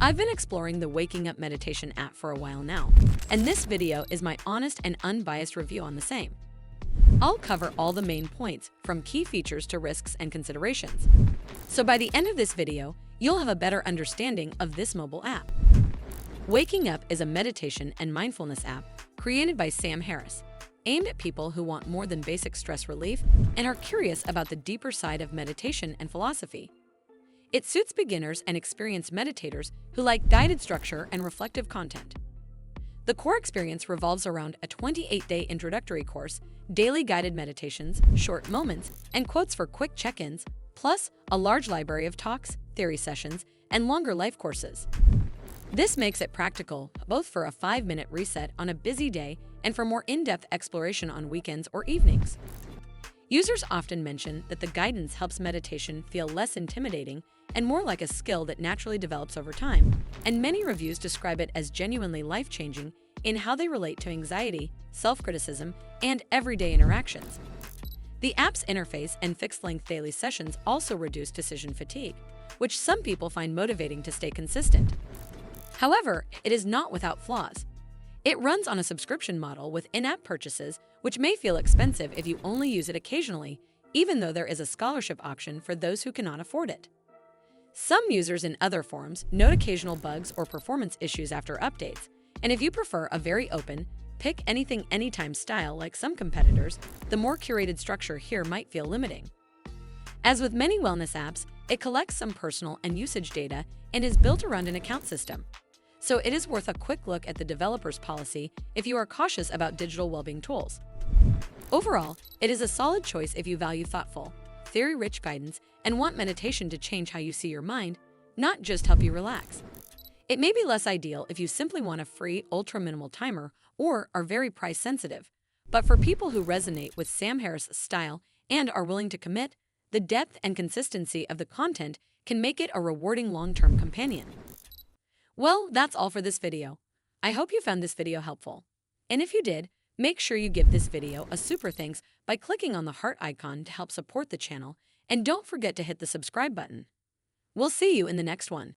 I've been exploring the Waking Up meditation app for a while now, and this video is my honest and unbiased review on the same. I'll cover all the main points, from key features to risks and considerations. So by the end of this video, you'll have a better understanding of this mobile app. Waking Up is a meditation and mindfulness app created by Sam Harris, aimed at people who want more than basic stress relief and are curious about the deeper side of meditation and philosophy. It suits beginners and experienced meditators who like guided structure and reflective content. The core experience revolves around a 28-day introductory course, daily guided meditations, short moments, and quotes for quick check-ins, plus a large library of talks, theory sessions, and longer life courses. This makes it practical both for a 5-minute reset on a busy day and for more in-depth exploration on weekends or evenings. Users often mention that the guidance helps meditation feel less intimidating and more like a skill that naturally develops over time, and many reviews describe it as genuinely life-changing in how they relate to anxiety, self-criticism, and everyday interactions. The app's interface and fixed-length daily sessions also reduce decision fatigue, which some people find motivating to stay consistent. However, it is not without flaws. It runs on a subscription model with in-app purchases, which may feel expensive if you only use it occasionally, even though there is a scholarship option for those who cannot afford it. Some users in other forums note occasional bugs or performance issues after updates, and if you prefer a very open, pick anything anytime style like some competitors, the more curated structure here might feel limiting. As with many wellness apps, it collects some personal and usage data and is built around an account system. So it is worth a quick look at the developer's policy if you are cautious about digital well-being tools. Overall, it is a solid choice if you value thoughtful, theory-rich guidance and want meditation to change how you see your mind, not just help you relax. It may be less ideal if you simply want a free, ultra-minimal timer or are very price-sensitive. But for people who resonate with Sam Harris' style and are willing to commit, the depth and consistency of the content can make it a rewarding long-term companion. Well, that's all for this video. I hope you found this video helpful. And if you did, make sure you give this video a super thanks by clicking on the heart icon to help support the channel, and don't forget to hit the subscribe button. We'll see you in the next one.